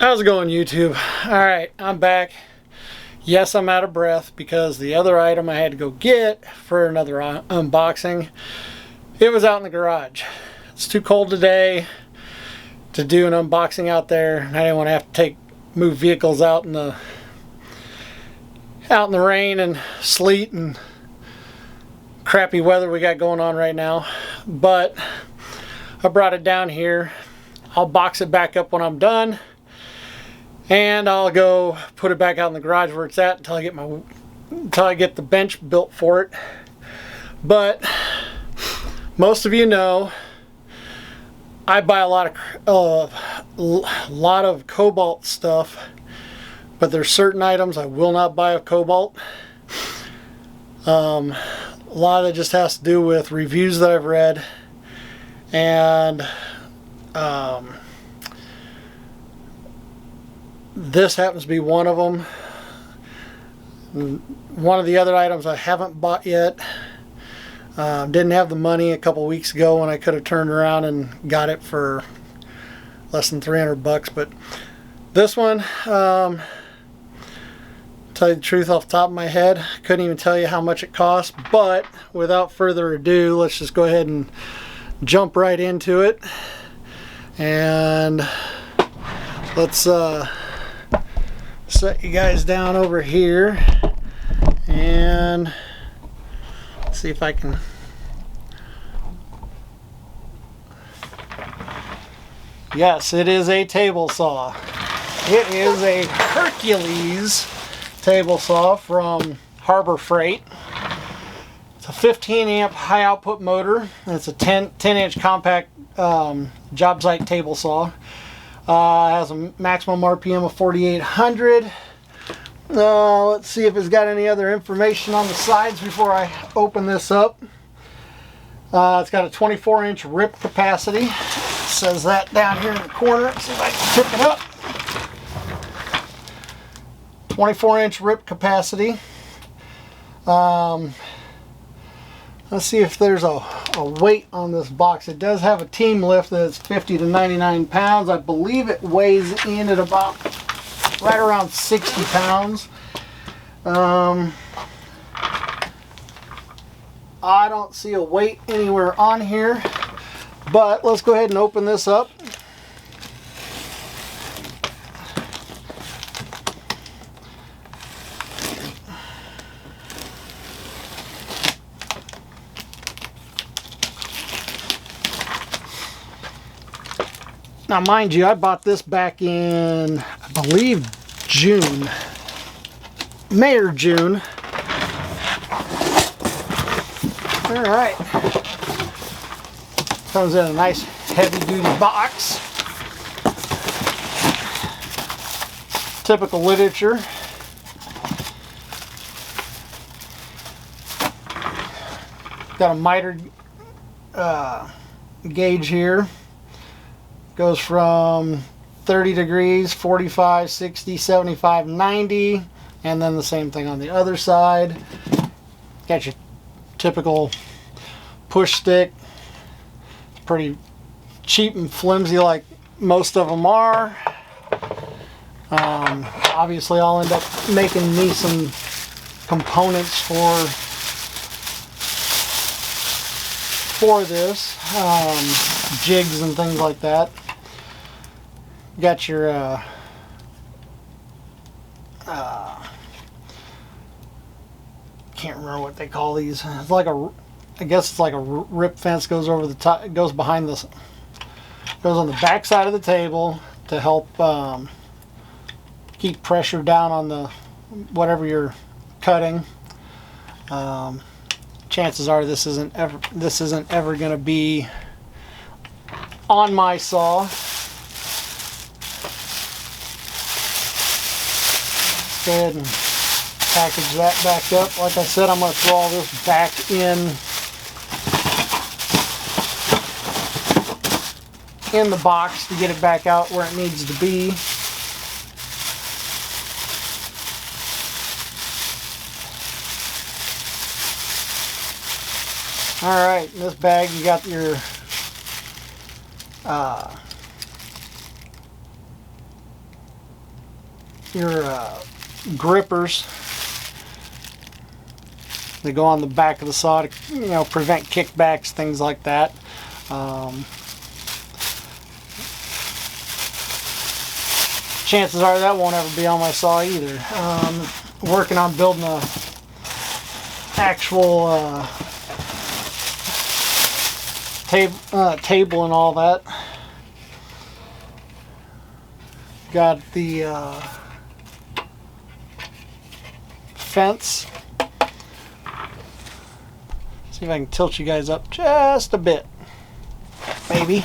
How's it going, YouTube? Alright, I'm back. Yes, I'm out of breath because the other item I had to go get for another unboxing, it was out in the garage. It's too cold today to do an unboxing out there. I didn't want to have to move vehicles out in the rain and sleet and crappy weather we got going on right now. But I brought it down here. I'll box it back up when I'm done. And I'll go put it back out in the garage where it's at until I get the bench built for it. But most of you know I buy a lot of Kobalt stuff, but there's certain items I will not buy of Kobalt. A lot of it just has to do with reviews that I've read, and this happens to be one of them. One of the other items I haven't bought yet. Didn't have the money a couple weeks ago when I could have turned around and got it for less than $300. But this one, tell you the truth off the top of my head, couldn't even tell you how much it cost. But without further ado, let's just go ahead and jump right into it. And let's set you guys down over here and see if I can. Yes, it is a table saw. It is a Hercules table saw from Harbor Freight. It's a 15 amp high output motor. It's a 10 inch compact job site table saw. Has a maximum RPM of 4,800. Let's see if it's got any other information on the sides before I open this up. It's got a 24 inch rip capacity. It says that down here in the corner. Let's see if I can tip it up. 24 inch rip capacity. Let's see if there's a weight on this box. It does have a team lift that's 50 to 99 pounds. I believe it weighs in at about right around 60 pounds. I don't see a weight anywhere on here, but let's go ahead and open this up. Now, mind you, I bought this back in, I believe, June. May or June. Alright. Comes in a nice heavy-duty box. Typical literature. Got a miter gauge here. Goes from 30 degrees, 45, 60, 75, 90, and then the same thing on the other side. Got your typical push stick. Pretty cheap and flimsy like most of them are. Obviously I'll end up making me some components for this. Jigs and things like that. Got your can't remember what they call these. It's like I guess it's like a rip fence, goes over the top, it goes behind this, goes on the back side of the table to help keep pressure down on the whatever you're cutting. Chances are this isn't ever going to be on my saw. Go ahead and package that back up. Like I said, I'm going to throw all this back in the box to get it back out where it needs to be. Alright, in this bag you got your grippers. They go on the back of the saw to, you know, prevent kickbacks, things like that. Chances are that won't ever be on my saw either. Working on building a actual table and all that. Got the fence. See if I can tilt you guys up just a bit, maybe.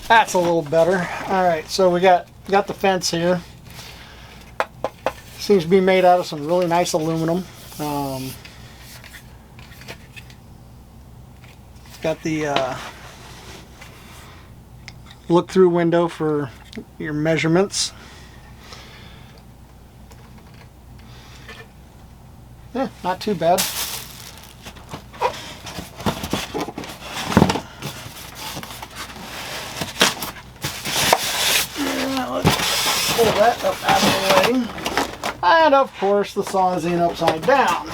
That's a little better. All right, so we got the fence here. Seems to be made out of some really nice aluminum. Got the look-through window for your measurements. Yeah, not too bad. Pull that up out of the way. And of course the saw is in upside down.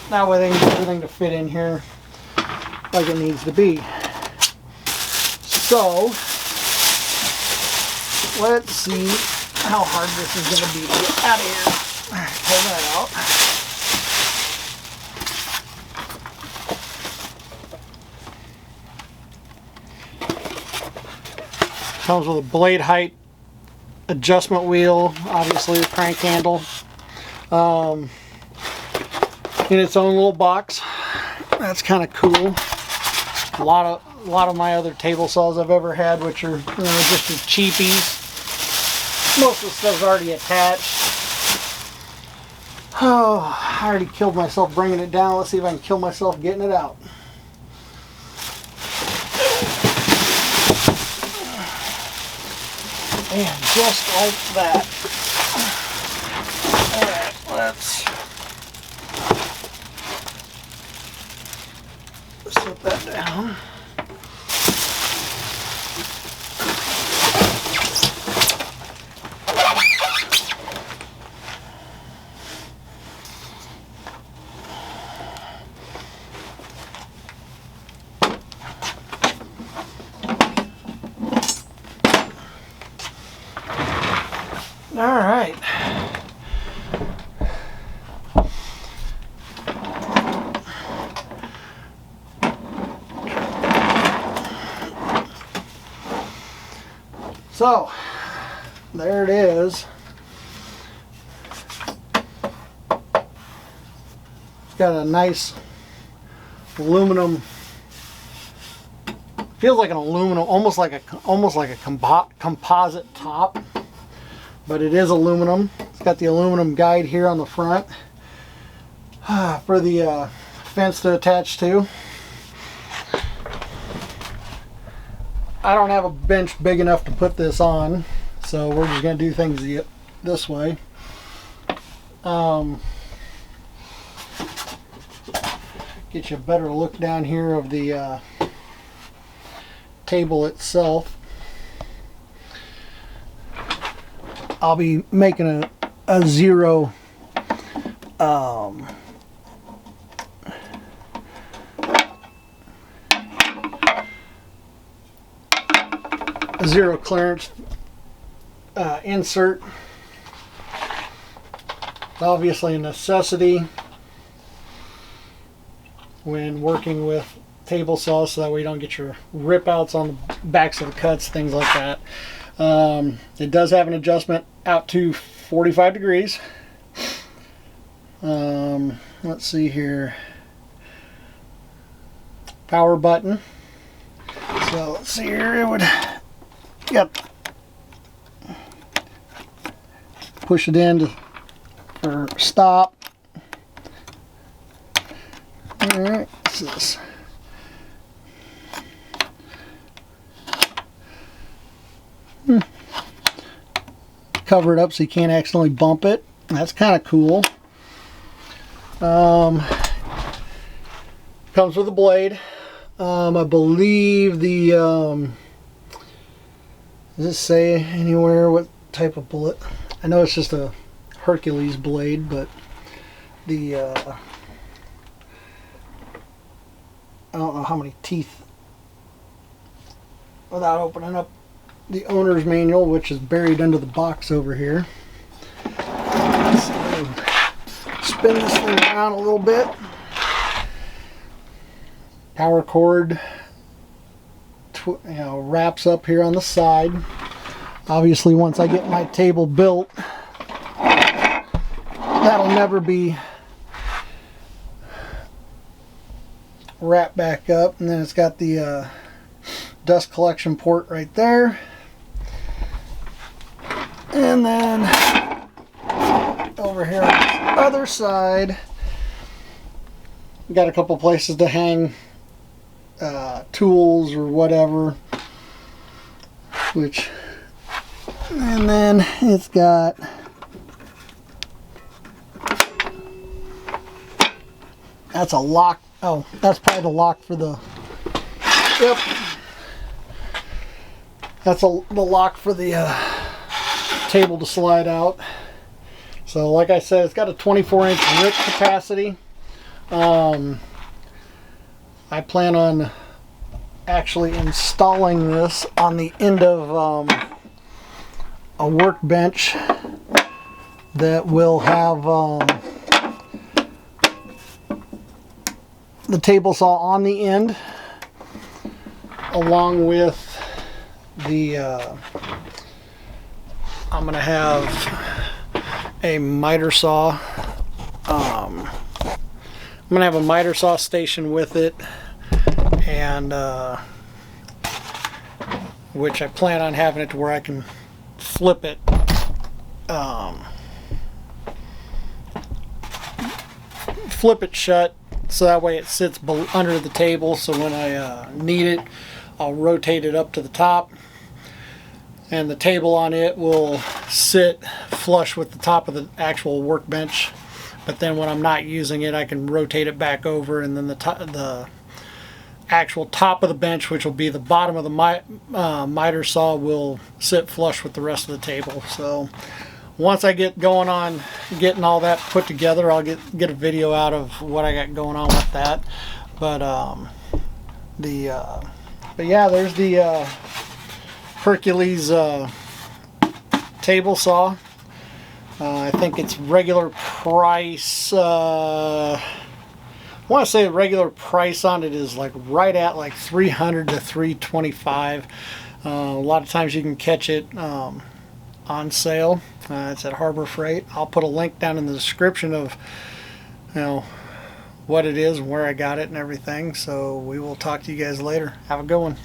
That way they can get everything to fit in here like it needs to be. So let's see how hard this is going to be to get out of here. Pull that out. Comes with a blade height adjustment wheel, obviously a crank handle, in its own little box. That's kind of cool. A lot of my other table saws I've ever had, which are, you know, just the cheapies. Most of the stuff's already attached. Oh, I already killed myself bringing it down. Let's see if I can kill myself getting it out. And just like that. Alright, let's set that down. All right. So, there it is. It's got a nice aluminum, feels like an aluminum, almost like a composite top. But it is aluminum. It's got the aluminum guide here on the front for the fence to attach to. I don't have a bench big enough to put this on, so we're just going to do things this way. Get you a better look down here of the table itself. I'll be making a zero clearance insert. It's obviously a necessity when working with table saws, so that way you don't get your rip outs on the backs of the cuts, things like that. It does have an adjustment out to 45 degrees. Let's see here. Power button. So let's see here. It would, yep. Push it in for stop. All right. What's this? Cover it up so you can't accidentally bump it. That's kind of cool. Comes with a blade. I believe the does it say anywhere what type of bullet? I know it's just a Hercules blade, but the I don't know how many teeth, without opening up the owner's manual, which is buried under the box over here. So, spin this thing around a little bit. Power cord, wraps up here on the side. Obviously, once I get my table built, that'll never be wrapped back up. And then it's got the dust collection port right there. And then over here on the other side, got a couple places to hang tools or whatever, and then it's got that's a lock. Oh, that's probably the lock for the yep, that's the lock for the table to slide out. So like I said, it's got a 24-inch width capacity. I plan on actually installing this on the end of a workbench that will have the table saw on the end, along with the I'm going to have a miter saw. I'm going to have a miter saw station with it, and which I plan on having it to where I can flip it shut, so that way it sits under the table, so when I need it, I'll rotate it up to the top, and the table on it will sit flush with the top of the actual workbench. But then when I'm not using it, I can rotate it back over, and then the actual top of the bench, which will be the bottom of the miter saw, will sit flush with the rest of the table. So once I get going on getting all that put together, I'll get a video out of what I got going on with that. But yeah, there's the Hercules table saw. I think it's regular price. I want to say the regular price on it is like right at like $300 to $325. A lot of times you can catch it on sale. It's at Harbor Freight. I'll put a link down in the description of what it is and where I got it and everything. So we will talk to you guys later. Have a good one.